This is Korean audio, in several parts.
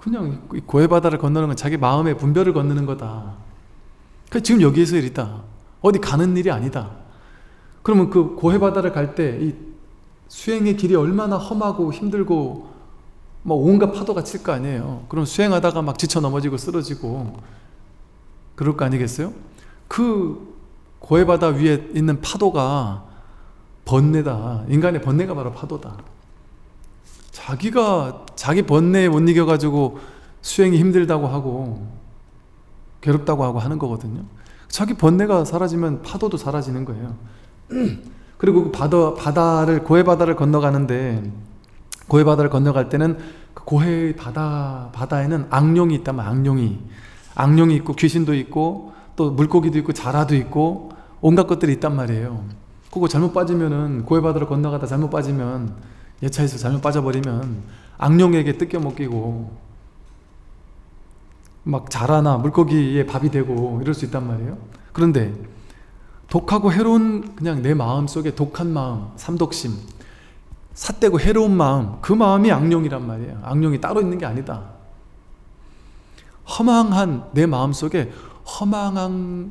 그냥 고해 바다를 건너는 건 자기 마음의 분별을 건너는 거다. 지금 여기에서 일이다. 어디 가는 일이 아니다. 그러면 그 고해 바다를 갈 때 이 수행의 길이 얼마나 험하고 힘들고 막 온갖 파도가 칠 거 아니에요. 그럼 수행하다가 막 지쳐 넘어지고 쓰러지고 그럴 거 아니겠어요? 그 고해 바다 위에 있는 파도가 번뇌다. 인간의 번뇌가 바로 파도다. 자기가 자기 번뇌에 못 이겨가지고 수행이 힘들다고 하고 괴롭다고 하고 하는 거거든요. 자기 번뇌가 사라지면 파도도 사라지는 거예요. 그리고 바다를 고해 바다를 건너가는데, 고해 바다를 건너갈 때는 그 고해 바다에는 악룡이 있다면 악룡이 있고 귀신도 있고 또 물고기도 있고 자라도 있고 온갖 것들이 있단 말이에요. 그거 잘못 빠지면은, 고해 바다를 건너가다 잘못 빠지면, 예차에서 잘못 빠져버리면 악룡에게 뜯겨 먹히고 막 자라나 물고기의 밥이 되고 이럴 수 있단 말이에요. 그런데 독하고 해로운, 그냥 내 마음 속에 독한 마음, 삼독심, 삿되고 해로운 마음, 그 마음이 악룡이란 말이에요. 악룡이 따로 있는 게 아니다. 허망한 내 마음 속에 허망함,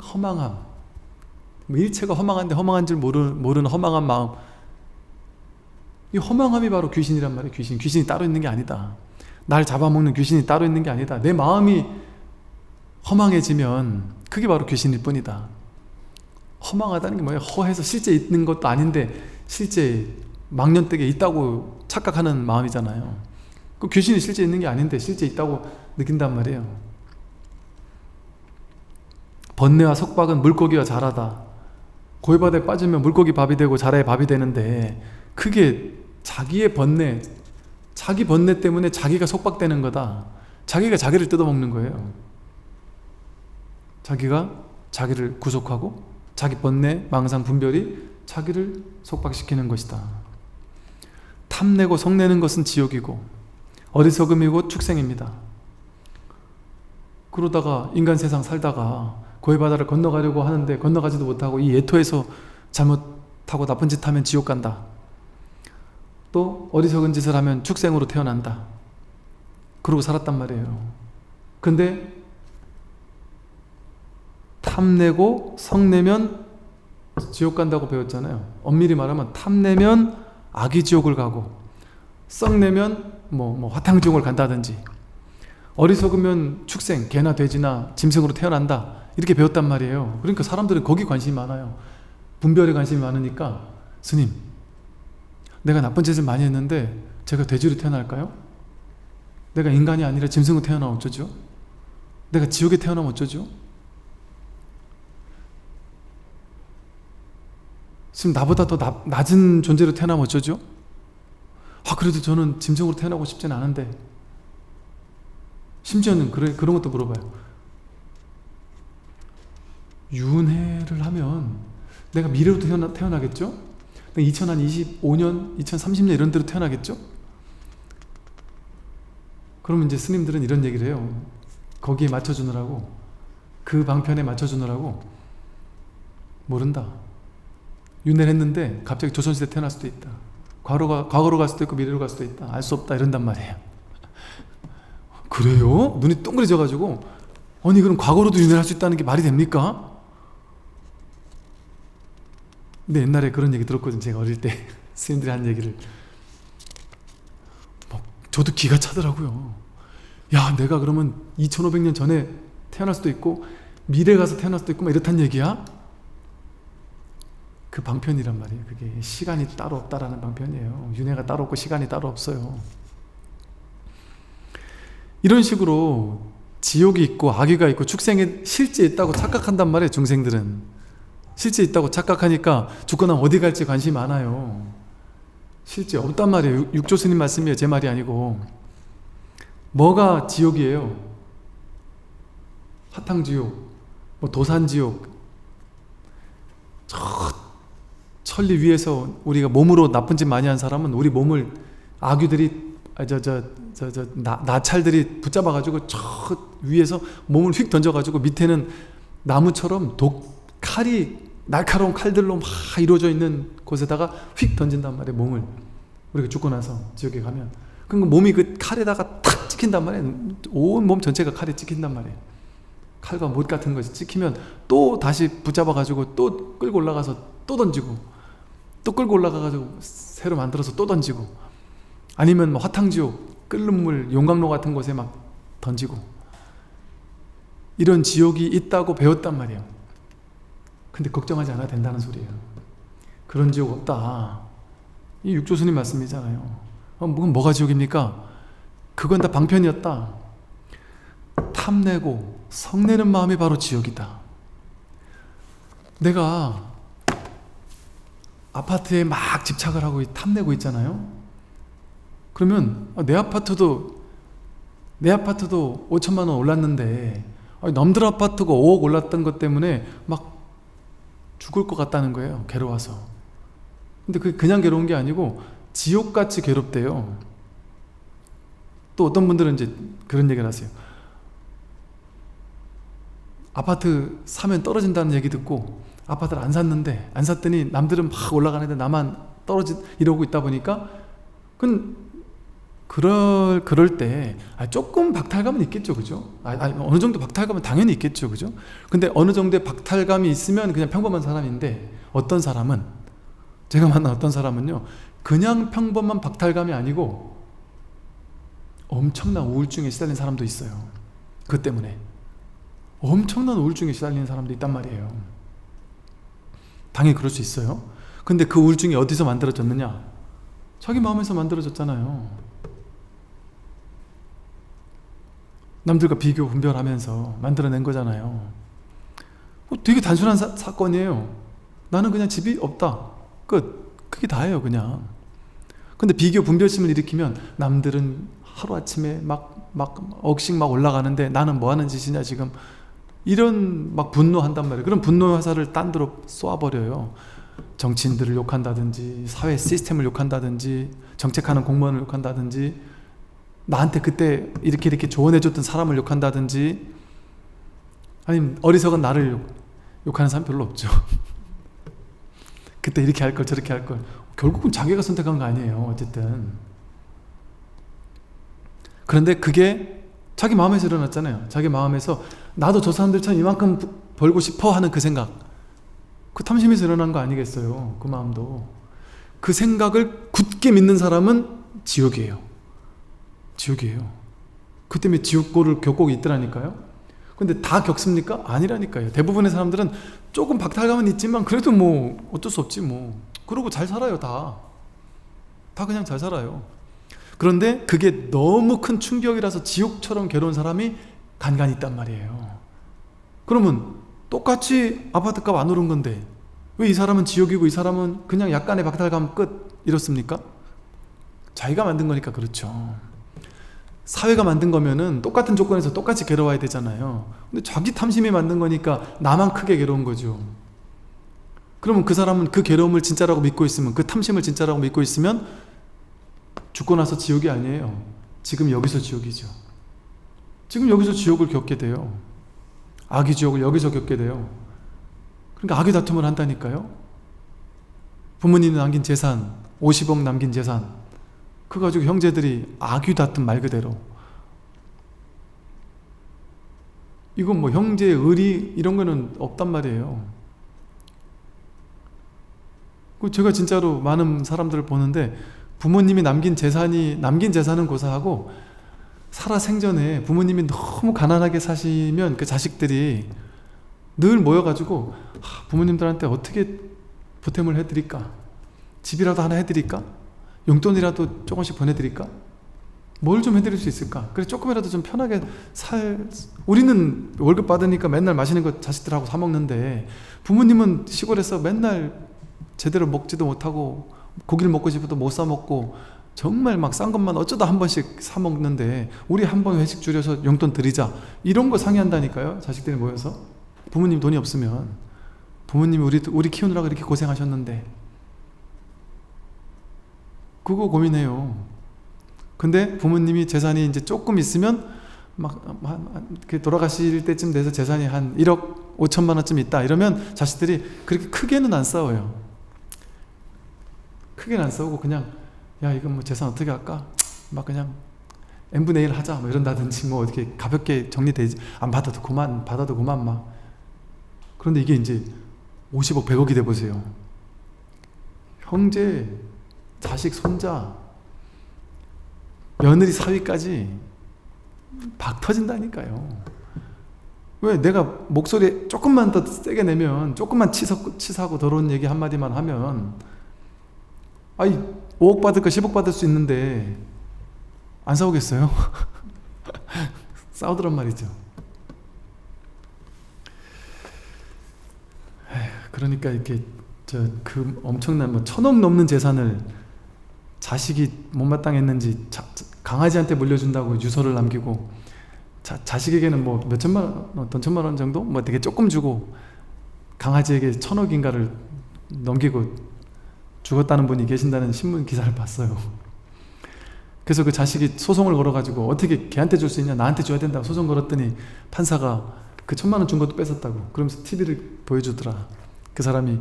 일체가 허망한데 허망한 줄 모르는 허망한 마음, 이 허망함이 바로 귀신이란 말이에요. 귀신이 따로 있는 게 아니다. 날 잡아먹는 귀신이 따로 있는 게 아니다. 내 마음이 허망해지면 그게 바로 귀신일 뿐이다. 허망하다는 게 뭐예요? 허해서 실제 있는 것도 아닌데 실제 망년되게 있다고 착각하는 마음이잖아요. 그 귀신이 실제 있는 게 아닌데 실제 있다고 느낀단 말이에요. 번뇌와 속박은 물고기와 자라다. 고해바다에 빠지면 물고기 밥이 되고 자라의 밥이 되는데, 그게 자기의 번뇌, 자기 번뇌 때문에 자기가 속박되는 거다. 자기가 자기를 뜯어먹는 거예요. 자기가 자기를 구속하고 자기 번뇌, 망상, 분별이 자기를 속박시키는 것이다. 탐내고 성내는 것은 지옥이고 어리석음이고 축생입니다. 그러다가 인간 세상 살다가 고해바다를 건너가려고 하는데 건너가지도 못하고 이 예토에서 잘못하고 나쁜 짓 하면 지옥 간다. 또 어리석은 짓을 하면 축생으로 태어난다. 그러고 살았단 말이에요. 근데 탐내고 성내면 지옥 간다고 배웠잖아요. 엄밀히 말하면 탐내면 아기 지옥을 가고, 썩내면 화탕지옥을 간다든지, 어리석으면 축생, 개나 돼지나 짐승으로 태어난다, 이렇게 배웠단 말이에요. 그러니까 사람들은 거기 관심이 많아요. 분별에 관심이 많으니까, 스님, 내가 나쁜 짓을 많이 했는데 제가 돼지로 태어날까요? 내가 인간이 아니라 짐승으로 태어나면 어쩌죠? 내가 지옥에 태어나면 어쩌죠? 지금 나보다 더 낮은 존재로 태어나면 어쩌죠? 그래도 저는 짐승으로 태어나고 싶진 않은데. 심지어는 그런 것도 물어봐요. 윤회를 하면 내가 미래로 태어나겠죠? 2025년, 2030년 이런 데로 태어나겠죠? 그러면 이제 스님들은 이런 얘기를 해요. 거기에 맞춰주느라고, 그 방편에 맞춰주느라고 모른다. 윤회를 했는데 갑자기 조선시대 태어날 수도 있다. 과거로 갈 수도 있고 미래로 갈 수도 있다. 알 수 없다. 이런단 말이에요. 그래요? 눈이 동그래져가지고, 아니 그럼 과거로도 윤회를 할 수 있다는 게 말이 됩니까? 근데 옛날에 그런 얘기 들었거든요. 제가 어릴 때 스님들이 하는 얘기를. 저도 기가 차더라고요. 야, 내가 그러면 2500년 전에 태어날 수도 있고 미래 가서 태어날 수도 있고 이렇단 얘기야? 그 방편이란 말이에요. 그게 시간이 따로 없다라는 방편이에요. 윤회가 따로 없고 시간이 따로 없어요. 이런 식으로 지옥이 있고 악의가 있고 축생이 실제 있다고 착각한단 말이에요. 중생들은 실제 있다고 착각하니까 죽거나 어디 갈지 관심이 많아요. 실제 없단 말이에요. 육조 스님 말씀이에요. 제 말이 아니고. 뭐가 지옥이에요? 화탕지옥, 도산지옥, 천리 위에서 우리가 몸으로 나쁜 짓 많이 한 사람은 우리 몸을 악귀들이, 나찰들이 붙잡아가지고 저 위에서 몸을 휙 던져가지고 밑에는 나무처럼 칼이 날카로운 칼들로 막 이루어져 있는 곳에다가 휙 던진단 말이에요. 몸을. 우리가 죽고 나서 지옥에 가면. 그러니까 몸이 그 칼에다가 탁 찍힌단 말이에요. 온 몸 전체가 칼이 찍힌단 말이에요. 칼과 못 같은 것이 찍히면 또 다시 붙잡아 가지고 또 끌고 올라가서 또 던지고, 또 끌고 올라가 가지고 새로 만들어서 또 던지고, 아니면 뭐 화탕지옥, 끓는 물, 용광로 같은 곳에 막 던지고, 이런 지옥이 있다고 배웠단 말이에요. 근데 걱정하지 않아도 된다는 소리예요. 그런 지옥 없다. 이 육조스님 말씀이잖아요. 뭐가 지옥입니까? 그건 다 방편이었다. 탐내고 성내는 마음이 바로 지옥이다. 내가 아파트에 막 집착을 하고 탐내고 있잖아요. 그러면 내 아파트도 5천만 원 올랐는데 남들 아파트가 5억 올랐던 것 때문에 막 죽을 것 같다는 거예요. 괴로워서. 근데 그게 그냥 괴로운 게 아니고 지옥같이 괴롭대요. 또 어떤 분들은 이제 그런 얘기를 하세요. 아파트 사면 떨어진다는 얘기 듣고 아파트를 안 샀더니 남들은 막 올라가는데 나만 이러고 있다 보니까 그럴 때 조금 박탈감은 있겠죠, 그죠? 어느 정도 박탈감은 당연히 있겠죠, 그죠? 근데 어느 정도의 박탈감이 있으면 그냥 평범한 사람인데, 어떤 사람은, 제가 만난 어떤 사람은요, 그냥 평범한 박탈감이 아니고 엄청난 우울증에 시달린 사람도 있어요. 그것 때문에 엄청난 우울증에 시달리는 사람도 있단 말이에요. 당연히 그럴 수 있어요. 근데 그 우울증이 어디서 만들어졌느냐? 자기 마음에서 만들어졌잖아요. 남들과 비교 분별하면서 만들어낸 거잖아요. 되게 단순한 사건이에요. 나는 그냥 집이 없다, 끝. 그게 다예요, 그냥. 근데 비교 분별심을 일으키면 남들은 하루아침에 막 억씩 막 올라가는데 나는 뭐 하는 짓이냐 지금, 이런 막 분노한단 말이에요. 그런 분노의 화살을 딴 데로 쏘아버려요. 정치인들을 욕한다든지, 사회 시스템을 욕한다든지, 정책하는 공무원을 욕한다든지, 나한테 그때 이렇게 조언해줬던 사람을 욕한다든지, 아니면 어리석은 나를 욕하는 사람 별로 없죠. 그때 이렇게 할 걸 저렇게 할 걸. 결국은 자기가 선택한 거 아니에요, 어쨌든. 그런데 그게 자기 마음에서 일어났잖아요. 자기 마음에서 나도 저 사람들처럼 이만큼 벌고 싶어 하는 그 생각, 그 탐심에서 일어난 거 아니겠어요. 그 마음도. 그 생각을 굳게 믿는 사람은 지옥이에요. 그 때문에 지옥고를 겪고 있더라니까요. 근데 다 겪습니까? 아니라니까요. 대부분의 사람들은 조금 박탈감은 있지만 그래도 뭐 어쩔 수 없지 뭐. 그러고 잘 살아요. 다 그냥 잘 살아요. 그런데 그게 너무 큰 충격이라서 지옥처럼 괴로운 사람이 간간히 있단 말이에요. 그러면 똑같이 아파트값 안 오른 건데 왜 이 사람은 지옥이고 이 사람은 그냥 약간의 박탈감 끝, 이렇습니까? 자기가 만든 거니까 그렇죠. 사회가 만든 거면은 똑같은 조건에서 똑같이 괴로워야 되잖아요. 근데 자기 탐심이 만든 거니까 나만 크게 괴로운 거죠. 그러면 그 사람은 그 괴로움을 진짜라고 믿고 있으면, 그 탐심을 진짜라고 믿고 있으면 죽고 나서 지옥이 아니에요. 지금 여기서 지옥이죠. 지금 여기서 지옥을 겪게 돼요. 악의 지옥을 여기서 겪게 돼요. 그러니까 악의 다툼을 한다니까요. 부모님이 남긴 재산, 50억 남긴 재산, 그거 가지고 형제들이 악의 다툼 말 그대로. 이건 뭐 형제의 의리 이런 거는 없단 말이에요. 제가 진짜로 많은 사람들을 보는데 부모님이 남긴 재산은 고사하고 살아생전에 부모님이 너무 가난하게 사시면 그 자식들이 늘 모여가지고 부모님들한테 어떻게 보탬을 해드릴까? 집이라도 하나 해드릴까? 용돈이라도 조금씩 보내드릴까? 뭘 좀 해드릴 수 있을까? 그래 조금이라도 좀 편하게 우리는 월급 받으니까 맨날 맛있는 거 자식들하고 사 먹는데 부모님은 시골에서 맨날 제대로 먹지도 못하고 고기를 먹고 싶어도 못 사 먹고 정말 막 싼 것만 어쩌다 한 번씩 사 먹는데 우리 한 번 회식 줄여서 용돈 드리자, 이런 거 상의한다니까요. 자식들이 모여서. 부모님 돈이 없으면 부모님이 우리 키우느라고 이렇게 고생하셨는데 그거 고민해요. 근데 부모님이 재산이 이제 조금 있으면 돌아가실 때쯤 돼서 재산이 한 1억 5천만 원쯤 있다 이러면 자식들이 그렇게 크게는 안 싸워요. 크게는 안 싸우고 그냥 야 이거 뭐 재산 어떻게 할까? 막 그냥 n분의 1 하자 뭐 이런다든지 뭐 어떻게 가볍게 정리되지, 안 받아도 그만, 받아도 그만 막. 그런데 이게 이제 50억 100억이 돼 보세요. 형제, 자식, 손자, 며느리, 사위까지 박 터진다니까요. 왜? 내가 목소리 조금만 더 세게 내면, 조금만 치사하고 더러운 얘기 한마디만 하면, 아이 5억 받을 거 10억 받을 수 있는데 안 싸우겠어요? 싸우더란 말이죠. 그러니까 이렇게 그 엄청난 뭐 1000억 넘는 재산을 자식이 못마땅했는지 강아지한테 물려준다고 유서를 남기고, 자식에게는 뭐 몇천만 원, 돈 천만 원 정도? 뭐 되게 조금 주고 강아지에게 1000억인가를 넘기고 죽었다는 분이 계신다는 신문 기사를 봤어요. 그래서 그 자식이 소송을 걸어가지고 어떻게 걔한테 줄 수 있냐, 나한테 줘야 된다고 소송 걸었더니 판사가 그 1000만 원 준 것도 뺏었다고 그러면서 TV를 보여주더라. 그 사람이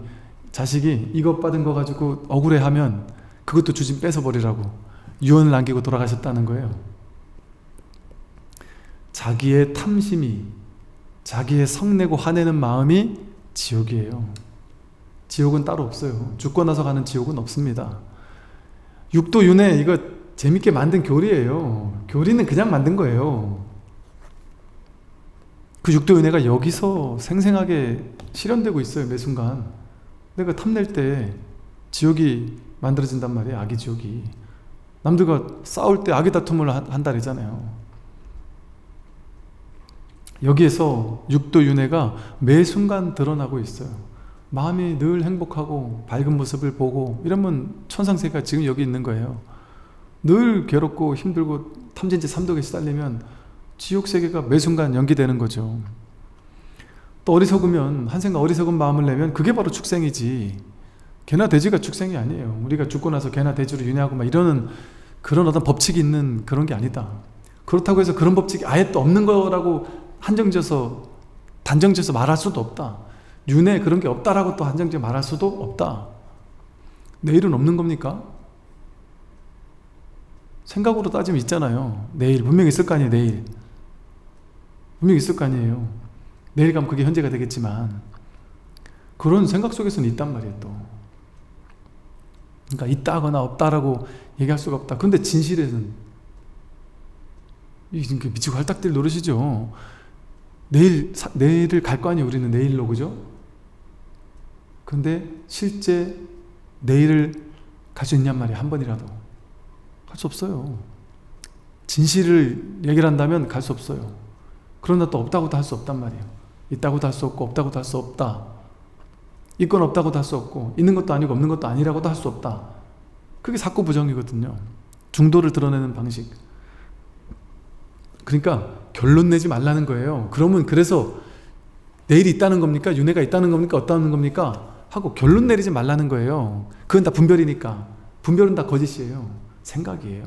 자식이 이것 받은 거 가지고 억울해하면 그것도 주진 뺏어버리라고 유언을 남기고 돌아가셨다는 거예요. 자기의 탐심이, 자기의 성내고 화내는 마음이 지옥이에요. 지옥은 따로 없어요. 죽고 나서 가는 지옥은 없습니다. 육도윤회 이거 재밌게 만든 교리예요. 교리는 그냥 만든 거예요. 그 육도윤회가 여기서 생생하게 실현되고 있어요. 매 순간 내가 탐낼 때 지옥이 만들어진단 말이에요. 악의 지옥이. 남들과 싸울 때 악의 다툼을 한다잖아요. 여기에서 육도윤회가 매 순간 드러나고 있어요. 마음이 늘 행복하고 밝은 모습을 보고 이러면 천상세계가 지금 여기 있는 거예요. 늘 괴롭고 힘들고 탐진치 삼독에 시달리면 지옥세계가 매 순간 연기되는 거죠. 또 어리석으면, 한생각 어리석은 마음을 내면 그게 바로 축생이지, 개나 돼지가 축생이 아니에요. 우리가 죽고 나서 개나 돼지로 윤회하고 막 이러는 그런 어떤 법칙이 있는 그런 게 아니다. 그렇다고 해서 그런 법칙이 아예 또 없는 거라고 한정지어서 단정지어서 말할 수도 없다. 윤회 그런 게 없다라고 또 한정지어 말할 수도 없다. 내일은 없는 겁니까? 생각으로 따지면 있잖아요. 내일 분명히 있을 거 아니에요. 내일 분명히 있을 거 아니에요. 내일 가면 그게 현재가 되겠지만 그런 생각 속에서는 있단 말이에요. 또 그러니까 있다거나 없다라고 얘기할 수가 없다. 그런데 진실에는 이게 미치고 할딱들 노릇이죠. 내일을 갈 거 아니에요. 우리는 내일로, 그죠? 근데 실제 내일을 갈 수 있냔 말이에요. 한 번이라도. 갈 수 없어요. 진실을 얘기를 한다면 갈 수 없어요. 그러나 또 없다고도 할 수 없단 말이에요. 있다고도 할 수 없고 없다고도 할 수 없다. 있건 없다고도 할 수 없고 있는 것도 아니고 없는 것도 아니라고도 할 수 없다. 그게 사고부정이거든요. 중도를 드러내는 방식. 그러니까 결론 내지 말라는 거예요. 그러면 그래서 내일이 있다는 겁니까? 윤회가 있다는 겁니까? 없다는 겁니까? 하고 결론 내리지 말라는 거예요. 그건 다 분별이니까. 분별은 다 거짓이에요. 생각이에요.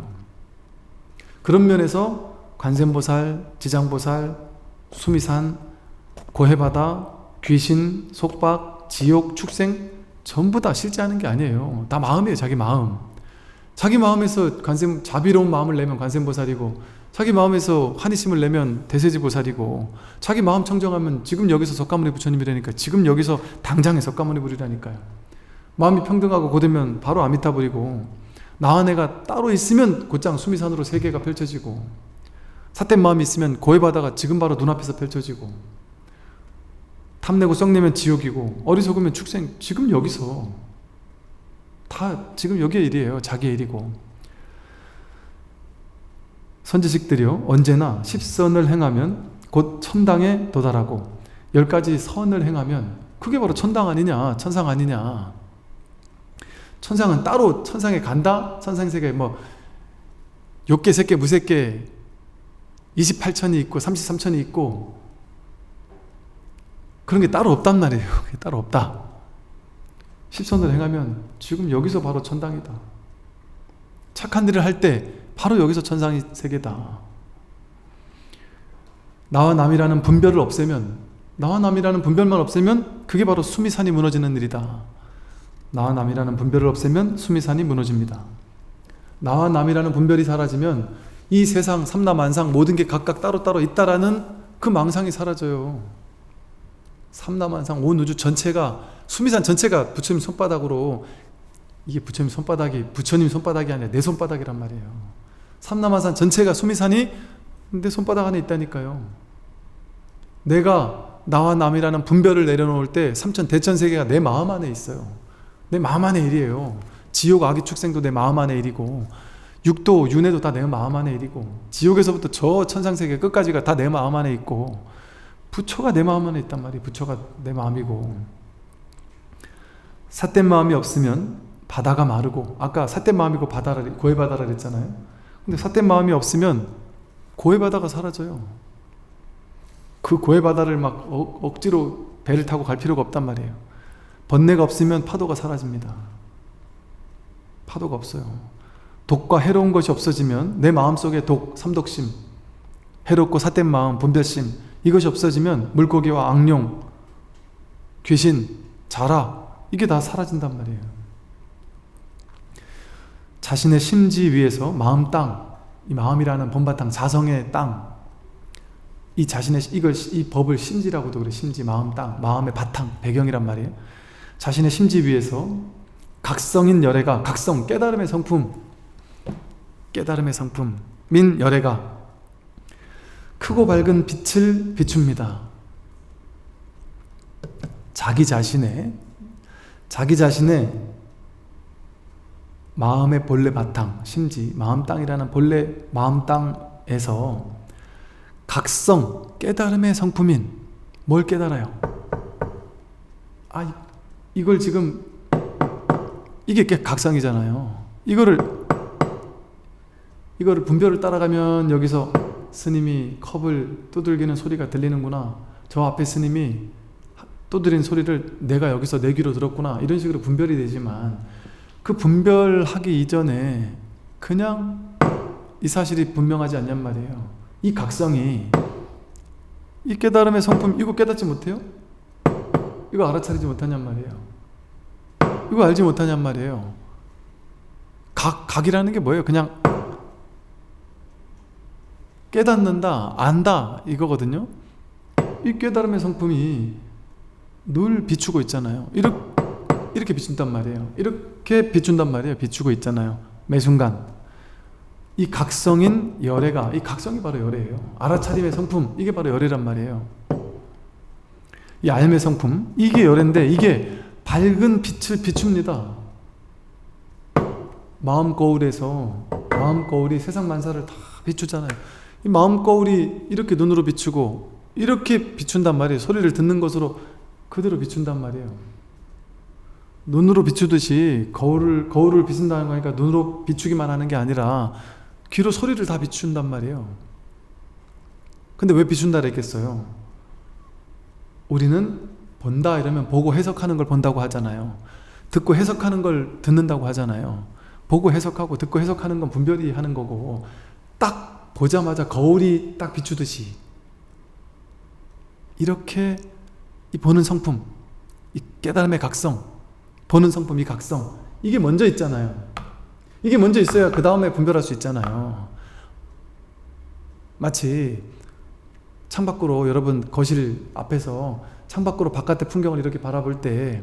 그런 면에서 관세음보살, 지장보살, 수미산, 고해바다, 귀신, 속박, 지옥, 축생 전부 다 실제하는 게 아니에요. 다 마음이에요. 자기 마음. 자기 마음에서 자비로운 마음을 내면 관세음보살이고, 자기 마음에서 한이심을 내면 대세지보살이고, 자기 마음 청정하면 지금 여기서 석가모니 부처님이라니까. 지금 여기서 당장에 석가모니 부리라니까요. 마음이 평등하고 고되면 바로 아미타불이고, 나와 내가 따로 있으면 곧장 수미산으로 세계가 펼쳐지고, 삿된 마음이 있으면 고해바다가 지금 바로 눈앞에서 펼쳐지고, 탐내고 썩내면 지옥이고, 어리석으면 축생, 지금 여기서 다 지금 여기의 일이에요. 자기의 일이고. 선지식들이요, 언제나 10선을 행하면 곧 천당에 도달하고 10가지 선을 행하면 그게 바로 천당 아니냐, 천상 아니냐. 천상은 따로 천상에 간다? 천상세계에 뭐 6개, 3개, 무색개 28천이 있고 33천이 있고 그런 게 따로 없단 말이에요. 그게 따로 없다. 10선을 행하면 지금 여기서 바로 천당이다. 착한 일을 할 때 바로 여기서 천상이 세계다. 나와 남이라는 분별을 없애면, 나와 남이라는 분별만 없애면 그게 바로 수미산이 무너지는 일이다. 나와 남이라는 분별을 없애면 수미산이 무너집니다. 나와 남이라는 분별이 사라지면 이 세상 삼라만상 모든 게 각각 따로따로 있다라는 그 망상이 사라져요. 삼라만상 온 우주 전체가, 수미산 전체가 부처님 손바닥으로, 이게 부처님 손바닥이 부처님 손바닥이 아니라 내 손바닥이란 말이에요. 삼라만산 전체가 수미산이 내 손바닥 안에 있다니까요. 내가 나와 남이라는 분별을 내려놓을 때 삼천 대천세계가 내 마음 안에 있어요. 내 마음 안에 일이에요. 지옥 아기 축생도 내 마음 안에 일이고, 육도 윤회도 다 내 마음 안에 일이고, 지옥에서부터 저 천상세계 끝까지가 다 내 마음 안에 있고, 부처가 내 마음 안에 있단 말이에요. 부처가 내 마음이고. 삿된 마음이 없으면 바다가 마르고, 아까 삿된 마음이고 바다라, 고해바다라 그랬잖아요. 근데 삿된 마음이 없으면 고해바다가 사라져요. 그 고해바다를 막 억지로 배를 타고 갈 필요가 없단 말이에요. 번뇌가 없으면 파도가 사라집니다. 파도가 없어요. 독과 해로운 것이 없어지면, 내 마음속에 독, 삼독심, 해롭고 삿된 마음, 분별심, 이것이 없어지면 물고기와 악룡, 귀신, 자라, 이게 다 사라진단 말이에요. 자신의 심지 위에서 마음 땅, 이 마음이라는 본바탕, 자성의 땅, 이 자신의 이 법을 심지라고도 그래. 심지, 마음 땅, 마음의 바탕, 배경이란 말이에요. 자신의 심지 위에서 각성인 열애가, 각성, 깨달음의 성품, 깨달음의 성품민 열애가 크고 밝은 빛을 비춥니다. 자기 자신의 마음의 본래 바탕, 심지, 마음 땅이라는 본래 마음 땅에서 각성, 깨달음의 성품인, 뭘 깨달아요? 이걸 지금, 이게 각성이잖아요. 이거를 분별을 따라가면 여기서 스님이 컵을 두들기는 소리가 들리는구나, 저 앞에 스님이 두드린 소리를 내가 여기서 내 귀로 들었구나, 이런 식으로 분별이 되지만, 그 분별하기 이전에 그냥 이 사실이 분명하지 않냔 말이에요. 이 각성이, 이 깨달음의 성품, 이거 깨닫지 못해요? 이거 알아차리지 못하냔 말이에요. 이거 알지 못하냔 말이에요. 각이라는 게 뭐예요? 그냥 깨닫는다, 안다, 이거거든요. 이 깨달음의 성품이 늘 비추고 있잖아요. 이렇게 비춘단 말이에요. 이렇게 비춘단 말이에요. 비추고 있잖아요. 매 순간. 이 각성인 열애가, 이 각성이 바로 열애예요. 알아차림의 성품, 이게 바로 열애란 말이에요. 이 알매 성품, 이게 열애인데, 이게 밝은 빛을 비춥니다. 마음 거울에서, 마음 거울이 세상 만사를 다 비추잖아요. 이 마음 거울이 이렇게 눈으로 비추고 이렇게 비춘단 말이에요. 소리를 듣는 것으로 그대로 비춘단 말이에요. 눈으로 비추듯이 거울을 비춘다는 거니까 눈으로 비추기만 하는 게 아니라 귀로 소리를 다 비춘단 말이에요. 근데 왜 비춘다 그랬겠어요? 우리는 본다 이러면 보고 해석하는 걸 본다고 하잖아요. 듣고 해석하는 걸 듣는다고 하잖아요. 보고 해석하고 듣고 해석하는 건 분별이 하는 거고, 딱 보자마자 거울이 딱 비추듯이 이렇게 이 보는 성품, 이 깨달음의 각성, 보는 성품, 이 각성, 이게 먼저 있잖아요. 이게 먼저 있어야 그 다음에 분별할 수 있잖아요. 마치 창밖으로, 여러분 거실 앞에서 창밖으로 바깥의 풍경을 이렇게 바라볼 때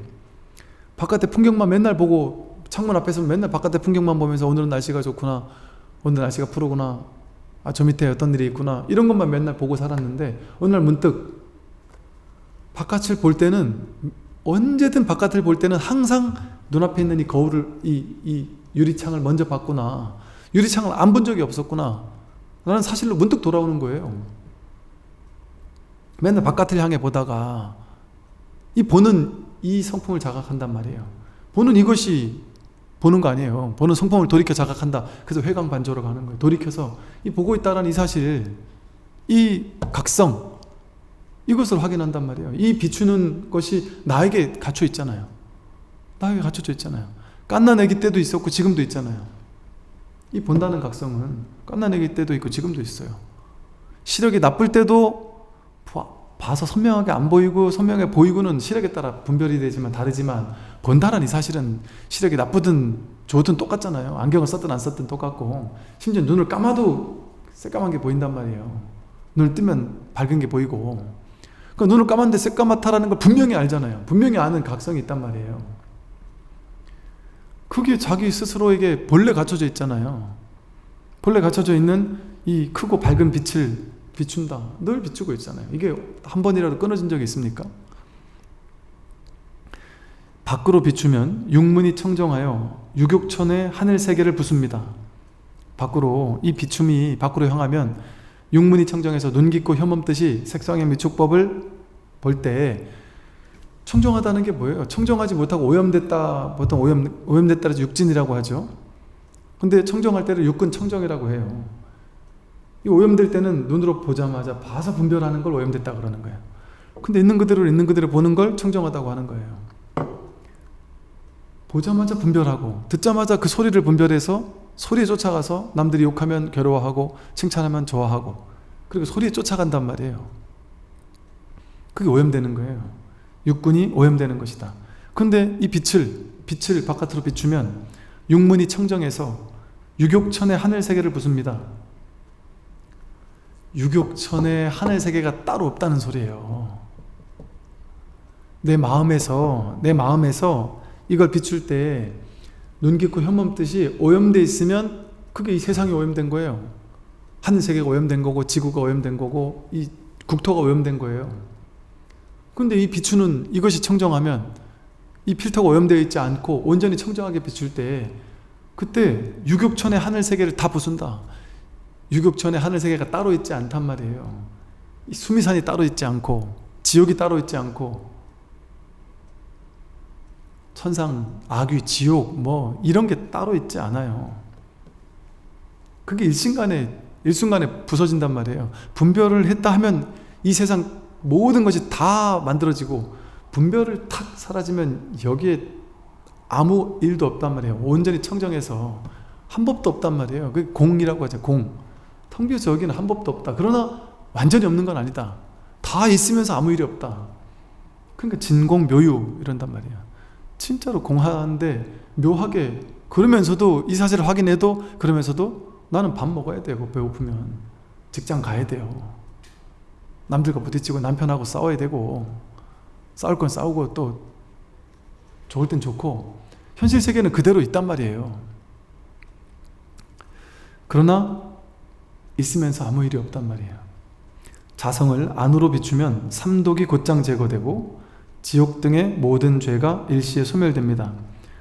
바깥의 풍경만 맨날 보고, 창문 앞에서 맨날 바깥의 풍경만 보면서 오늘은 날씨가 좋구나, 오늘 날씨가 푸르구나, 저 밑에 어떤 일이 있구나, 이런 것만 맨날 보고 살았는데, 어느 날 문득 바깥을 볼 때는, 언제든 바깥을 볼 때는 항상 눈앞에 있는 이 거울을, 이 유리창을 먼저 봤구나, 유리창을 안 본 적이 없었구나 라는 사실로 문득 돌아오는 거예요. 맨날 바깥을 향해 보다가 이 보는 이 성품을 자각한단 말이에요. 보는 이것이 보는 거 아니에요. 보는 성품을 돌이켜 자각한다. 그래서 회광반조로 가는 거예요. 돌이켜서 이 보고 있다라는 이 사실, 이 각성, 이것을 확인한단 말이에요. 이 비추는 것이 나에게 갇혀 있잖아요. 나에게 갇혀져 있잖아요. 깐난 아기 때도 있었고 지금도 있잖아요. 이 본다는 각성은 깐난 아기 때도 있고 지금도 있어요. 시력이 나쁠 때도 봐서 선명하게 안 보이고 선명해 보이고는 시력에 따라 분별이 되지만 다르지만, 본다는 이 사실은 시력이 나쁘든 좋든 똑같잖아요. 안경을 썼든 안 썼든 똑같고, 심지어 눈을 감아도 새까만 게 보인단 말이에요. 눈을 뜨면 밝은 게 보이고. 그러니까 눈을 감았는데 새까맣다라는 걸 분명히 알잖아요. 분명히 아는 각성이 있단 말이에요. 그게 자기 스스로에게 본래 갖춰져 있잖아요. 본래 갖춰져 있는 이 크고 밝은 빛을 비춘다. 늘 비추고 있잖아요. 이게 한 번이라도 끊어진 적이 있습니까? 밖으로 비추면 육문이 청정하여 유격천의 하늘 세계를 부숩니다. 밖으로, 이 비춤이 밖으로 향하면 육문이 청정해서 눈 깊고 혐없듯이 색상의 미축법을 볼 때, 청정하다는 게 뭐예요? 청정하지 못하고 오염됐다, 보통 오염됐다 해서 육진이라고 하죠. 근데 청정할 때를 육근 청정이라고 해요. 이 오염될 때는 눈으로 보자마자 봐서 분별하는 걸 오염됐다 그러는 거예요. 근데 있는 그대로 보는 걸 청정하다고 하는 거예요. 보자마자 분별하고, 듣자마자 그 소리를 분별해서 소리에 쫓아가서 남들이 욕하면 괴로워하고 칭찬하면 좋아하고, 그리고 소리에 쫓아간단 말이에요. 그게 오염되는 거예요. 육군이 오염되는 것이다. 근데 이 빛을 바깥으로 비추면 육문이 청정해서 유격천의 하늘 세계를 부숩니다. 유격천의 하늘 세계가 따로 없다는 소리예요. 내 마음에서 이걸 비출 때 눈 깊고 혐없듯이 오염되어 있으면 그게 이 세상이 오염된 거예요. 하늘 세계가 오염된 거고, 지구가 오염된 거고, 이 국토가 오염된 거예요. 근데 이 비추는 이것이 청정하면, 이 필터가 오염되어 있지 않고 온전히 청정하게 비출 때, 그때 유격천의 하늘 세계를 다 부순다. 유격천의 하늘 세계가 따로 있지 않단 말이에요. 이 수미산이 따로 있지 않고, 지옥이 따로 있지 않고, 천상, 악귀, 지옥 뭐 이런 게 따로 있지 않아요. 그게 일순간에 부서진단 말이에요. 분별을 했다 하면 이 세상 모든 것이 다 만들어지고, 분별을 탁 사라지면 여기에 아무 일도 없단 말이에요. 온전히 청정해서 한 법도 없단 말이에요. 그게 공이라고 하죠. 공. 텅 비어서 여기는 한 법도 없다. 그러나 완전히 없는 건 아니다. 다 있으면서 아무 일이 없다. 그러니까 진공묘유 이런단 말이에요. 진짜로 공하는데 묘하게, 그러면서도 이 사실을 확인해도, 그러면서도 나는 밥 먹어야 되고, 배고프면 직장 가야 돼요. 남들과 부딪히고 남편하고 싸워야 되고, 싸울 건 싸우고 또 좋을 땐 좋고, 현실 세계는 그대로 있단 말이에요. 그러나 있으면서 아무 일이 없단 말이에요. 자성을 안으로 비추면 삼독이 곧장 제거되고 지옥 등의 모든 죄가 일시에 소멸됩니다.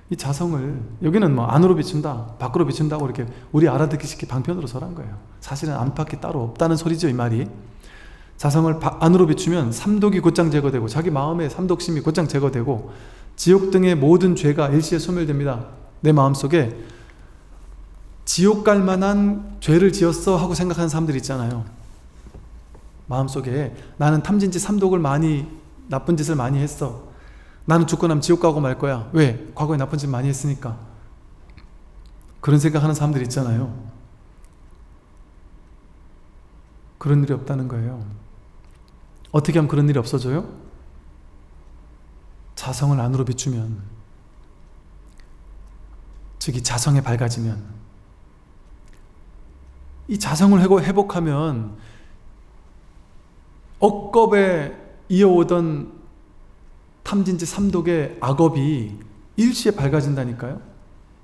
이 자성을, 여기는 뭐 안으로 비춘다, 밖으로 비춘다고 이렇게 우리 알아듣기 쉽게 방편으로 설한 거예요. 사실은 안팎이 따로 없다는 소리죠, 이 말이. 자성을 안으로 비추면 삼독이 곧장 제거되고, 자기 마음의 삼독심이 곧장 제거되고, 지옥 등의 모든 죄가 일시에 소멸됩니다. 내 마음속에 지옥 갈 만한 죄를 지었어 하고 생각하는 사람들 있잖아요. 마음속에 나는 탐진치 삼독을 나쁜 짓을 많이 했어. 나는 죽고 나면 지옥 가고 말 거야. 왜? 과거에 나쁜 짓 많이 했으니까. 그런 생각하는 사람들 있잖아요. 그런 일이 없다는 거예요. 어떻게 하면 그런 일이 없어져요? 자성을 안으로 비추면, 즉 이 자성에 밝아지면, 이 자성을 회복하면 억겁에 이어오던 탐진치 삼독의 악업이 일시에 밝아진다니까요.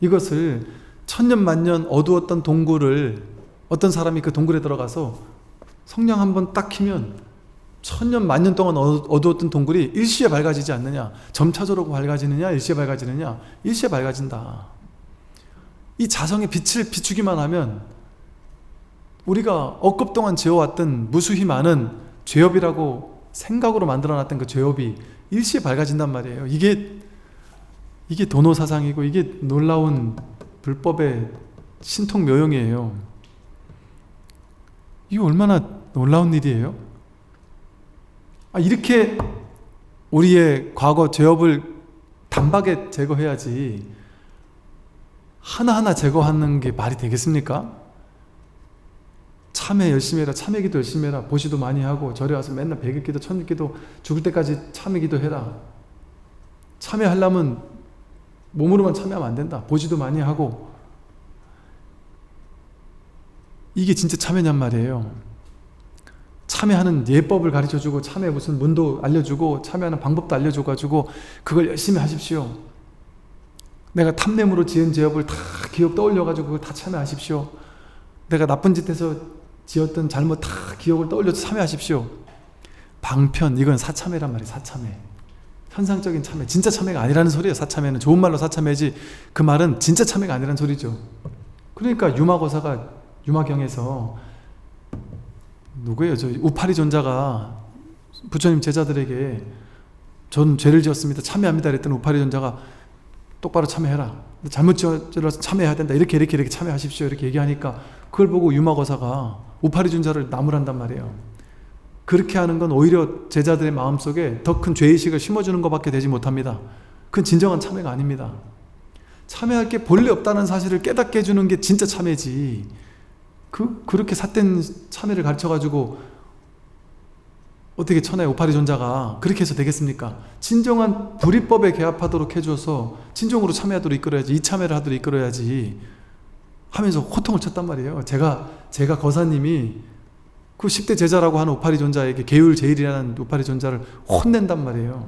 이것을 천년 만년 어두웠던 동굴을, 어떤 사람이 그 동굴에 들어가서 성냥 한번 딱 키면 천년 만년 동안 어두웠던 동굴이 일시에 밝아지지 않느냐. 점차적으로 밝아지느냐, 일시에 밝아지느냐. 일시에 밝아진다. 이 자성의 빛을 비추기만 하면 우리가 억겁 동안 지어왔던 무수히 많은 죄업이라고 생각으로 만들어놨던 그 죄업이 일시에 밝아진단 말이에요. 이게 도노사상이고, 이게 놀라운 불법의 신통묘용이에요. 이게 얼마나 놀라운 일이에요? 이렇게 우리의 과거 죄업을 단박에 제거해야지, 하나하나 제거하는 게 말이 되겠습니까? 참회 열심히 해라, 참회기도 열심히 해라, 보시도 많이 하고, 절에 와서 맨날 백일기도 천일기도 죽을 때까지 참회기도 해라. 참회하려면 몸으로만 참회하면 안 된다. 보시도 많이 하고. 이게 진짜 참회냔 말이에요. 참회하는 예법을 가르쳐주고 참회 무슨 문도 알려주고 참회하는 방법도 알려줘가지고 그걸 열심히 하십시오. 내가 탐냄으로 지은 죄업을 다 기억 떠올려가지고 그걸 다 참회하십시오. 내가 나쁜 짓 해서 지었던 잘못 다 기억을 떠올려서 참회하십시오. 방편, 이건 사참회란 말이에요. 사참회. 현상적인 참회, 진짜 참회가 아니라는 소리예요. 사참회는 좋은 말로 사참회지 그 말은 진짜 참회가 아니라는 소리죠. 그러니까 유마고사가 유마경에서 누구예요? 저 우파리 존자가 부처님 제자들에게 전 죄를 지었습니다, 참회합니다 이랬더니 우파리 존자가 똑바로 참회해라, 잘못 지어서 참회해야 된다, 이렇게 참회하십시오 이렇게 얘기하니까 그걸 보고 유마고사가 우파리 존자를 나무란단 말이에요. 그렇게 하는 건 오히려 제자들의 마음속에 더 큰 죄의식을 심어주는 것밖에 되지 못합니다. 그건 진정한 참회가 아닙니다. 참회할 게 본래 없다는 사실을 깨닫게 해주는 게 진짜 참회지, 그렇게 삿된 참회를 가르쳐가지고 어떻게 천하의 우파리 존자가 그렇게 해서 되겠습니까? 진정한 불이법에 개합하도록 해줘서 진정으로 참회하도록 이끌어야지, 이참회를 하도록 이끌어야지 하면서 호통을 쳤단 말이에요. 제가 거사님이 그 10대 제자라고 하는 우파리 존자에게 계율제일이라는 우파리 존자를 혼낸단 말이에요.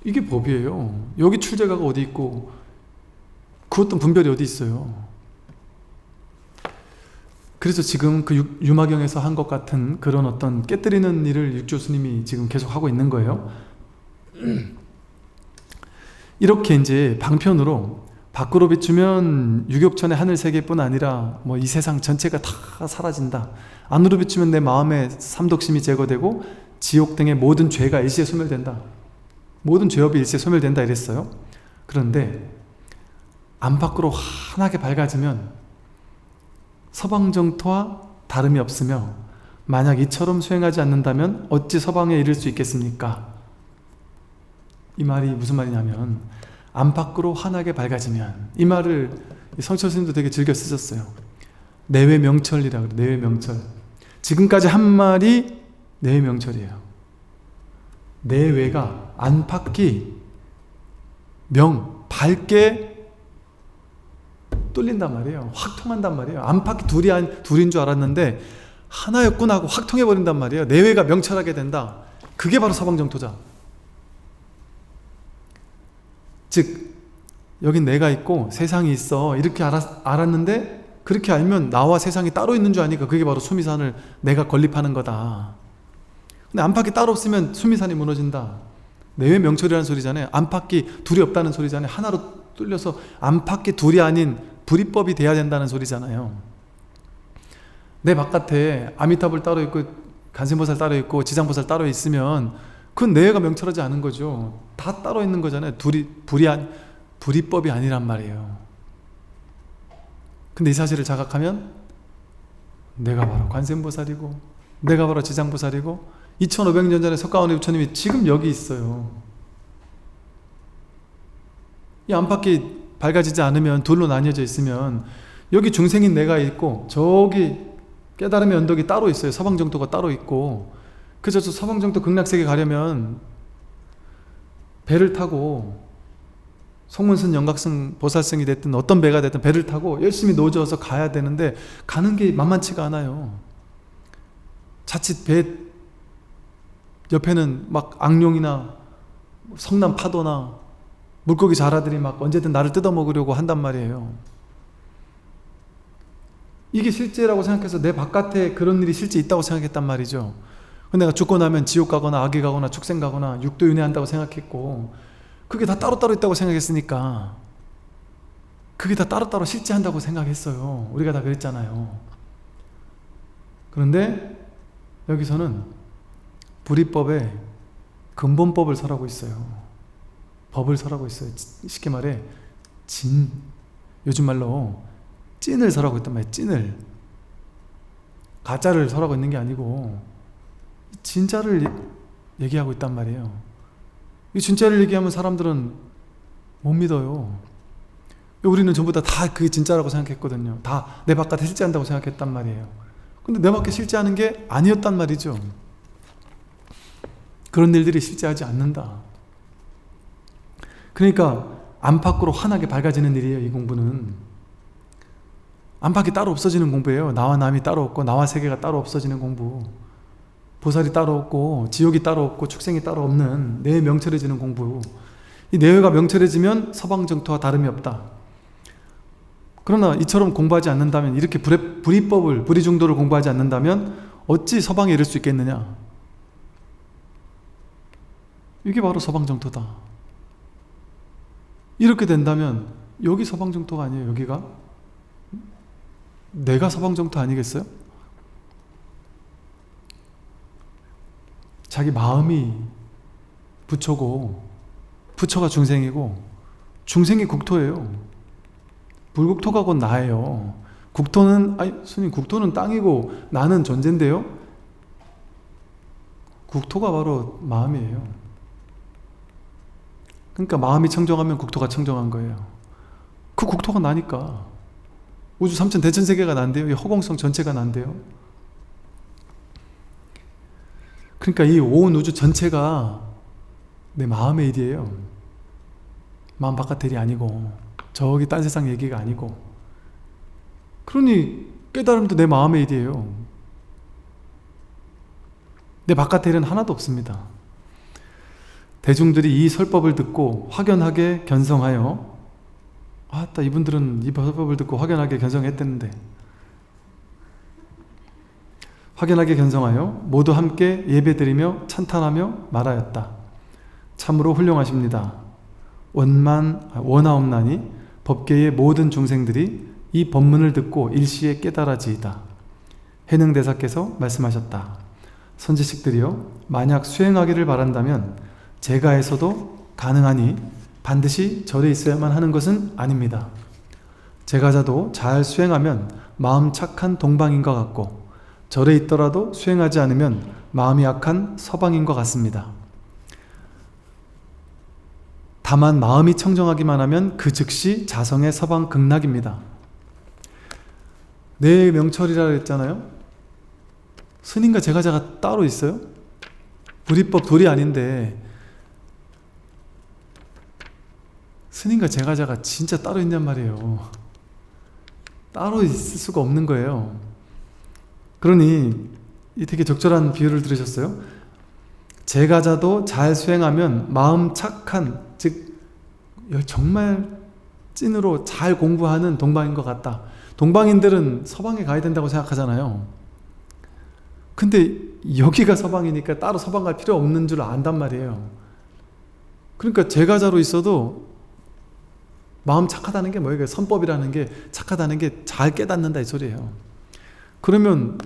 이게 법이에요. 여기 출제가가 어디 있고 그 어떤 분별이 어디 있어요. 그래서 지금 그 유마경에서 한 것 같은 그런 어떤 깨뜨리는 일을 육조 스님이 지금 계속 하고 있는 거예요. 이렇게 이제 방편으로 밖으로 비추면 유격천의 하늘 세계뿐 아니라 뭐 이 세상 전체가 다 사라진다. 안으로 비추면 내 마음의 삼독심이 제거되고 지옥 등의 모든 죄가 일시에 소멸된다. 모든 죄업이 일시에 소멸된다 이랬어요. 그런데 안팎으로 환하게 밝아지면 서방정토와 다름이 없으며 만약 이처럼 수행하지 않는다면 어찌 서방에 이를 수 있겠습니까? 이 말이 무슨 말이냐면 안팎으로 환하게 밝아지면, 이 말을 성철 스님도 되게 즐겨 쓰셨어요. 내외명철이라고 그래요. 내외명철. 지금까지 한 말이 내외명철이에요. 내외가 안팎이 밝게 뚫린단 말이에요. 확 통한단 말이에요. 안팎이 둘인 줄 알았는데 하나였구나 하고 확 통해버린단 말이에요. 내외가 명철하게 된다. 그게 바로 서방정토자. 즉 여긴 내가 있고 세상이 있어 이렇게 알았는데, 그렇게 알면 나와 세상이 따로 있는 줄 아니까 그게 바로 수미산을 내가 건립하는 거다. 근데 안팎이 따로 없으면 수미산이 무너진다. 내외 명철이라는 소리잖아요. 안팎이 둘이 없다는 소리잖아요. 하나로 뚫려서 안팎이 둘이 아닌 불이법이 돼야 된다는 소리잖아요. 내 바깥에 아미타불 따로 있고 간센보살 따로 있고 지장보살 따로 있으면 그건 내외가 명철하지 않은 거죠. 다 따로 있는 거잖아요. 불이법이 아니란 말이에요. 근데 이 사실을 자각하면 내가 바로 관세음보살이고 내가 바로 지장보살이고 2500년 전에 석가모니 부처님이 지금 여기 있어요. 이 안팎이 밝아지지 않으면, 둘로 나뉘어져 있으면 여기 중생인 내가 있고 저기 깨달음의 언덕이 따로 있어요. 서방정토가 따로 있고. 그래서 저 서방정토 극락세계 가려면 배를 타고 송문선 영각승 보살승이 됐든 어떤 배가 됐든 배를 타고 열심히 노져서 가야 되는데 가는 게 만만치가 않아요. 자칫 배 옆에는 막 악룡이나 성남 파도나 물고기 자라들이 막 언제든 나를 뜯어먹으려고 한단 말이에요. 이게 실제라고 생각해서 내 바깥에 그런 일이 실제 있다고 생각했단 말이죠. 근데 내가 죽고 나면 지옥 가거나 악에 가거나 축생 가거나 육도 윤회한다고 생각했고, 그게 다 따로따로 있다고 생각했으니까 그게 다 따로따로 실제한다고 생각했어요. 우리가 다 그랬잖아요. 그런데 여기서는 불이법의 근본법을 설하고 있어요. 법을 설하고 있어요. 쉽게 말해 요즘 말로 찐을 설하고 있단 말이에요. 찐을. 가짜를 설하고 있는 게 아니고 진짜를 얘기하고 있단 말이에요. 이 진짜를 얘기하면 사람들은 못 믿어요. 우리는 전부 다 그게 진짜라고 생각했거든요. 다 내 바깥에 실제한다고 생각했단 말이에요. 근데 내 밖에 실제하는 게 아니었단 말이죠. 그런 일들이 실제하지 않는다. 그러니까 안팎으로 환하게 밝아지는 일이에요. 이 공부는 안팎이 따로 없어지는 공부예요. 나와 남이 따로 없고 나와 세계가 따로 없어지는 공부. 보살이 따로 없고 지옥이 따로 없고 축생이 따로 없는 내외 명철해지는 공부. 이 내외가 명철해지면 서방정토와 다름이 없다. 그러나 이처럼 공부하지 않는다면, 이렇게 불이법을, 불이중도를 공부하지 않는다면 어찌 서방에 이를 수 있겠느냐. 이게 바로 서방정토다. 이렇게 된다면 여기 서방정토가 아니에요. 여기가 내가 서방정토 아니겠어요? 자기 마음이 부처고 부처가 중생이고 중생이 국토예요. 불국토가 곧 나예요. 국토는, 아니 스님, 국토는 땅이고 나는 존재인데요. 국토가 바로 마음이에요. 그러니까 마음이 청정하면 국토가 청정한 거예요. 그 국토가 나니까 우주 삼천 대천세계가 난대요. 이 허공성 전체가 난대요. 그러니까 이 온 우주 전체가 내 마음의 일이에요. 마음 바깥의 일이 아니고 저기 딴 세상 얘기가 아니고. 그러니 깨달음도 내 마음의 일이에요. 내 바깥의 일은 하나도 없습니다. 대중들이 이 설법을 듣고 확연하게 견성하여, 아따 이분들은 이 설법을 듣고 확연하게 견성했댔는데, 확연하게 견성하여 모두 함께 예배드리며 찬탄하며 말하였다. 참으로 훌륭하십니다. 원하옵나니 법계의 모든 중생들이 이 법문을 듣고 일시에 깨달아지이다. 해능대사께서 말씀하셨다. 선지식들이여, 만약 수행하기를 바란다면 제가에서도 가능하니 반드시 절에 있어야만 하는 것은 아닙니다. 제가자도 잘 수행하면 마음 착한 동방인 것 같고, 절에 있더라도 수행하지 않으면 마음이 악한 서방인 것 같습니다. 다만 마음이 청정하기만 하면 그 즉시 자성의 서방 극락입니다. 내 명철이라 했잖아요. 스님과 제가자가 따로 있어요? 불이법 둘이 아닌데 스님과 제가자가 진짜 따로 있냔 말이에요. 따로 있을 수가 없는 거예요. 그러니 이 되게 적절한 비유를 들으셨어요? 제가자도 잘 수행하면 마음 착한, 즉 정말 찐으로 잘 공부하는 동방인 것 같다. 동방인들은 서방에 가야 된다고 생각하잖아요. 근데 여기가 서방이니까 따로 서방 갈 필요 없는 줄 안단 말이에요. 그러니까 제가자로 있어도 마음 착하다는 게 뭐예요? 선법이라는 게, 착하다는 게 잘 깨닫는다 이 소리예요. 그러면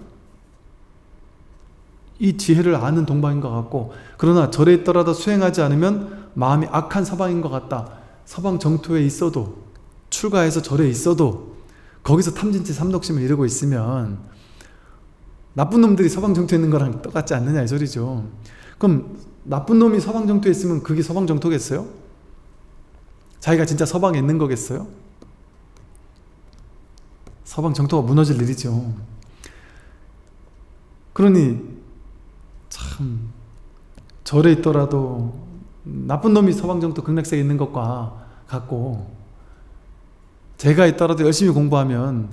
이 지혜를 아는 동방인 것 같고, 그러나 절에 있더라도 수행하지 않으면 마음이 악한 서방인 것 같다. 서방 정토에 있어도, 출가해서 절에 있어도 거기서 탐진치 삼독심을 이루고 있으면 나쁜 놈들이 서방 정토에 있는 거랑 똑같지 않느냐 이 소리죠. 그럼 나쁜 놈이 서방 정토에 있으면 그게 서방 정토겠어요? 자기가 진짜 서방에 있는 거겠어요? 서방 정토가 무너질 일이죠. 그러니 참 절에 있더라도 나쁜 놈이 서방 정토 극락세에 있는 것과 같고, 제가 있더라도 열심히 공부하면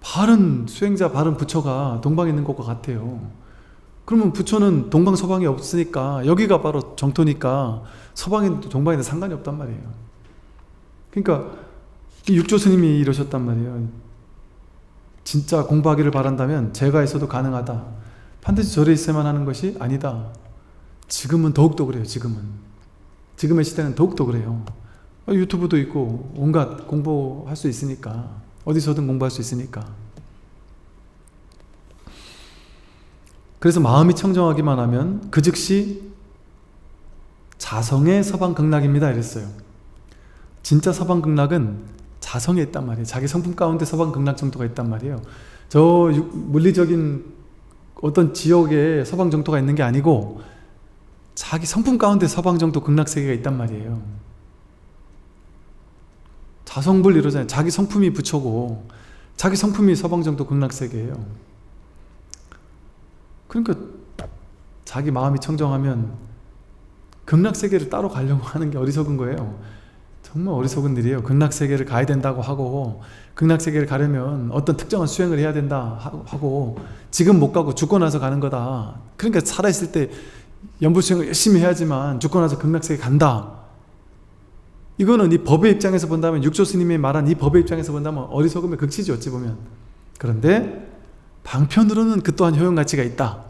바른 수행자, 바른 부처가 동방에 있는 것과 같아요. 그러면 부처는 동방 서방이 없으니까 여기가 바로 정토니까 서방인도 동방인도 상관이 없단 말이에요. 그러니까 육조 스님이 이러셨단 말이에요. 진짜 공부하기를 바란다면 제가 있어도 가능하다. 반드시 절에 있어야만 하는 것이 아니다. 지금은 더욱더 그래요. 지금의 시대는 더욱더 그래요. 유튜브도 있고 온갖 공부할 수 있으니까, 어디서든 공부할 수 있으니까. 그래서 마음이 청정하기만 하면 그 즉시 자성의 서방극락입니다 이랬어요. 진짜 서방극락은 자성에 있단 말이에요. 자기 성품 가운데 서방극락 정도가 있단 말이에요. 저 물리적인 어떤 지역에 서방 정토가 있는 게 아니고 자기 성품 가운데 서방 정토 극락세계가 있단 말이에요. 자성불 이러잖아요. 자기 성품이 부처고 자기 성품이 서방 정토 극락세계예요. 그러니까 자기 마음이 청정하면 극락세계를 따로 가려고 하는 게 어리석은 거예요. 정말 어리석은 일이에요. 극락세계를 가야 된다고 하고, 극락세계를 가려면 어떤 특정한 수행을 해야 된다 하고, 지금 못 가고 죽고 나서 가는 거다. 그러니까 살아있을 때 연불수행을 열심히 해야지만 죽고 나서 극락세계 간다. 이거는 이 법의 입장에서 본다면, 육조 스님이 말한 이 법의 입장에서 본다면 어리석음의 극치죠, 어찌 보면. 그런데 방편으로는 그 또한 효용가치가 있다.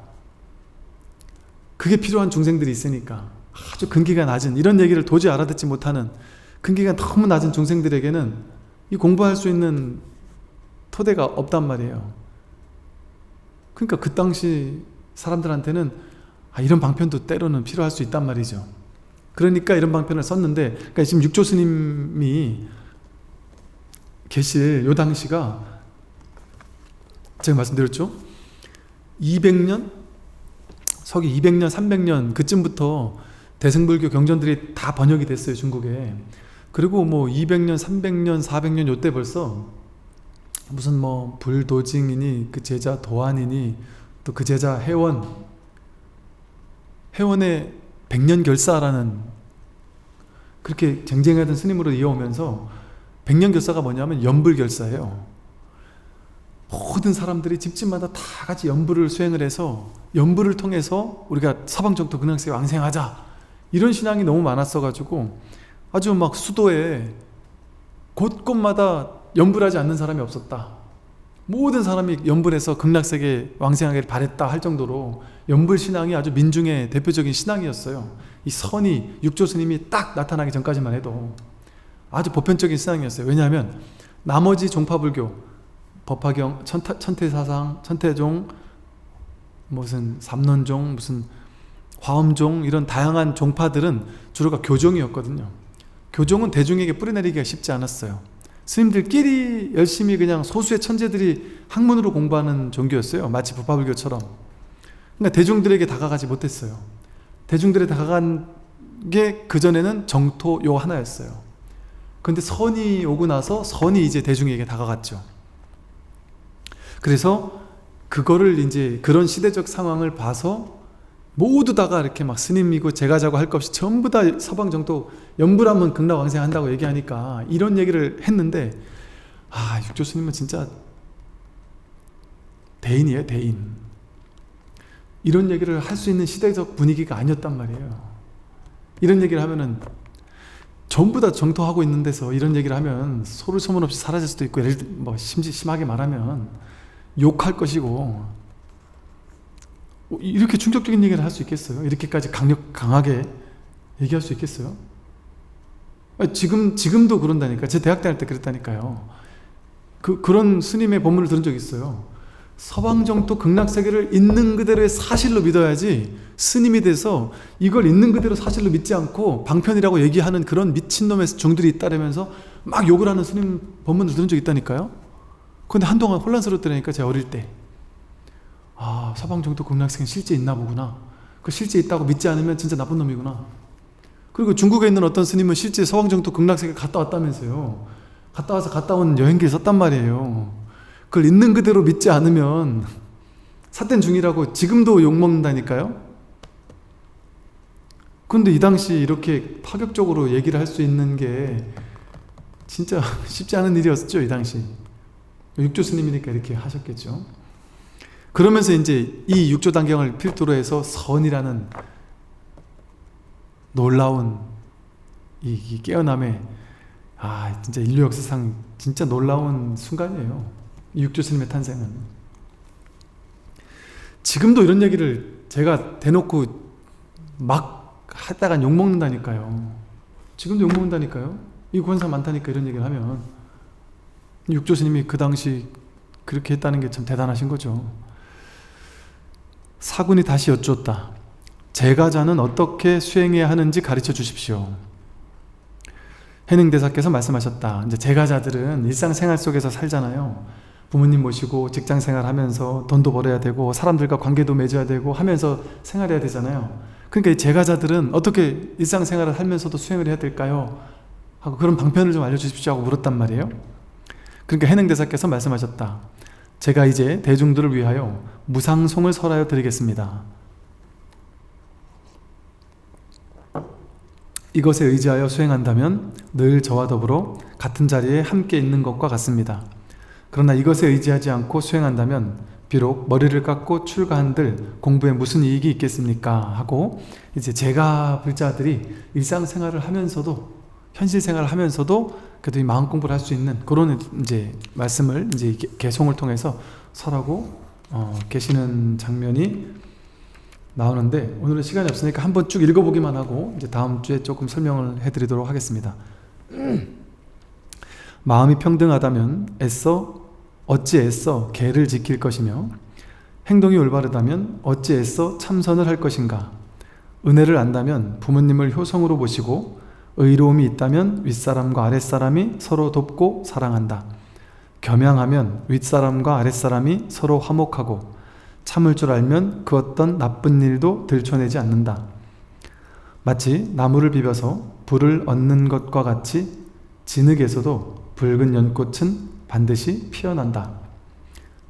그게 필요한 중생들이 있으니까. 아주 근기가 낮은, 이런 얘기를 도저히 알아듣지 못하는 근기가 너무 낮은 중생들에게는 이 공부할 수 있는 토대가 없단 말이에요. 그러니까 그 당시 사람들한테는 이런 방편도 때로는 필요할 수 있단 말이죠. 그러니까 이런 방편을 썼는데, 그러니까 지금 육조 스님이 계실 요 당시가 제가 말씀드렸죠. 200년? 서기 200년, 300년 그쯤부터 대승불교 경전들이 다 번역이 됐어요, 중국에. 그리고 뭐 200년, 300년, 400년 요때 벌써 무슨 뭐 불도징이니 그 제자 도안이니 또 그 제자 회원의 백년결사라는, 그렇게 쟁쟁하던 스님으로 이어오면서, 백년결사가 뭐냐면 연불결사예요. 모든 사람들이 집집마다 다 같이 연불을 수행을 해서 연불을 통해서 우리가 서방정토 극락세계 왕생하자, 이런 신앙이 너무 많았어 가지고 아주 막 수도에 곳곳마다 연불하지 않는 사람이 없었다. 모든 사람이 연불해서 극락세계 왕생하기를 바랬다 할 정도로 연불 신앙이 아주 민중의 대표적인 신앙이었어요. 이 선이 육조 스님이 딱 나타나기 전까지만 해도 아주 보편적인 신앙이었어요. 왜냐하면 나머지 종파불교, 법화경, 천태사상, 천태종, 무슨 삼론종, 무슨 화엄종, 이런 다양한 종파들은 주로가 교종이었거든요. 교종은 대중에게 뿌리내리기가 쉽지 않았어요. 스님들끼리 열심히 그냥 소수의 천재들이 학문으로 공부하는 종교였어요. 마치 법화불교처럼. 그러니까 대중들에게 다가가지 못했어요. 대중들에 다가간 게 그전에는 정토 요 하나였어요. 그런데 선이 오고 나서 선이 이제 대중에게 다가갔죠. 그래서 그거를 이제 그런 시대적 상황을 봐서 모두 다가 이렇게 막 스님이고 제가자고 할 것 없이 전부 다 서방정토 연불하면 극락왕생한다고 얘기하니까 이런 얘기를 했는데, 육조 스님은 진짜 대인이에요, 대인. 이런 얘기를 할 수 있는 시대적 분위기가 아니었단 말이에요. 이런 얘기를 하면은 전부 다 정토하고 있는 데서 이런 얘기를 하면 소를 소문 없이 사라질 수도 있고, 예를 들어 뭐 심하게 말하면 욕할 것이고, 이렇게 충격적인 얘기를 할 수 있겠어요? 이렇게까지 강하게 얘기할 수 있겠어요? 지금도 그런다니까. 제 대학 다닐 때 그랬다니까요. 그런 스님의 법문을 들은 적이 있어요. 서방정토 극락세계를 있는 그대로의 사실로 믿어야지, 스님이 돼서 이걸 있는 그대로 사실로 믿지 않고 방편이라고 얘기하는 그런 미친놈의 종들이 있다라면서 막 욕을 하는 스님 법문을 들은 적이 있다니까요. 근데 한동안 혼란스럽더라니까, 제가 어릴 때. 서방정토 극락세계는 실제 있나 보구나. 그 실제 있다고 믿지 않으면 진짜 나쁜 놈이구나. 그리고 중국에 있는 어떤 스님은 실제 서방정토 극락세계 갔다 왔다면서요. 갔다 온 여행기에 썼단 말이에요. 그걸 있는 그대로 믿지 않으면 삿된 중이라고 지금도 욕먹는다니까요. 근데 이 당시 이렇게 파격적으로 얘기를 할 수 있는 게 진짜 쉽지 않은 일이었죠, 이 당시. 육조 스님이니까 이렇게 하셨겠죠. 그러면서 이제 이 육조단경을 필두로 해서 선이라는 놀라운 이 깨어남에, 진짜 인류 역사상 진짜 놀라운 순간이에요, 이 육조 스님의 탄생은. 지금도 이런 얘기를 제가 대놓고 막 하다간 욕먹는다니까요. 지금도 욕먹는다니까요. 이 권사 많다니까 이런 얘기를 하면. 육조 스님이 그 당시 그렇게 했다는 게 참 대단하신 거죠. 사군이 다시 여쭈었다. 제가자는 어떻게 수행해야 하는지 가르쳐 주십시오. 해능대사께서 말씀하셨다. 이제 제가자들은 일상생활 속에서 살잖아요. 부모님 모시고 직장생활 하면서 돈도 벌어야 되고 사람들과 관계도 맺어야 되고 하면서 생활해야 되잖아요. 그러니까 이 제가자들은 어떻게 일상생활을 살면서도 수행을 해야 될까요? 하고 그런 방편을 좀 알려주십시오 하고 물었단 말이에요. 그러니까 해능대사께서 말씀하셨다. 제가 이제 대중들을 위하여 무상송을 설하여 드리겠습니다. 이것에 의지하여 수행한다면 늘 저와 더불어 같은 자리에 함께 있는 것과 같습니다. 그러나 이것에 의지하지 않고 수행한다면 비록 머리를 깎고 출가한들 공부에 무슨 이익이 있겠습니까? 하고 이제 제가 불자들이 일상생활을 하면서도 현실 생활을 하면서도 그래도 이 마음 공부를 할 수 있는 그런 이제 말씀을 이제 개송을 통해서 설하고 계시는 장면이 나오는데, 오늘은 시간이 없으니까 한번 쭉 읽어보기만 하고 이제 다음 주에 조금 설명을 해드리도록 하겠습니다. 마음이 평등하다면 어찌 애써 계를 지킬 것이며, 행동이 올바르다면 어찌 애써 참선을 할 것인가. 은혜를 안다면 부모님을 효성으로 모시고, 의로움이 있다면 윗사람과 아랫사람이 서로 돕고 사랑한다. 겸양하면 윗사람과 아랫사람이 서로 화목하고, 참을 줄 알면 그 어떤 나쁜 일도 들춰내지 않는다. 마치 나무를 비벼서 불을 얻는 것과 같이 진흙에서도 붉은 연꽃은 반드시 피어난다.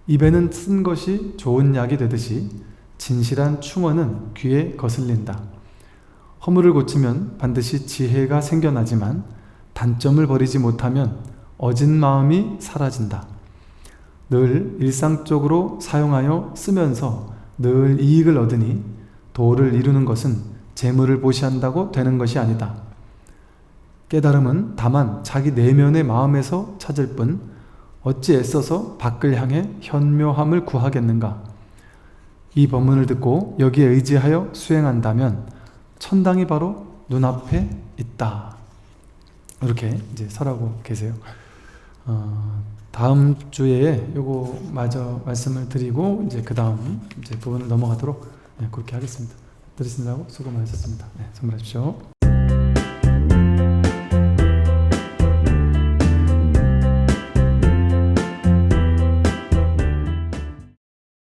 입에는 쓴 것이 좋은 약이 되듯이 진실한 충언은 귀에 거슬린다. 허물을 고치면 반드시 지혜가 생겨나지만 단점을 버리지 못하면 어진 마음이 사라진다. 늘 일상적으로 사용하여 쓰면서 늘 이익을 얻으니 도를 이루는 것은 재물을 보시한다고 되는 것이 아니다. 깨달음은 다만 자기 내면의 마음에서 찾을 뿐 어찌 애써서 밖을 향해 현묘함을 구하겠는가. 이 법문을 듣고 여기에 의지하여 수행한다면 천당이 바로 눈앞에 있다. 이렇게 이제 설하고 계세요. 다음 주에 요거 마저 말씀을 드리고 이제 그 다음 이제 부분을 넘어가도록 그렇게 하겠습니다. 들으시느라고 수고 많으셨습니다. 선물하십시오.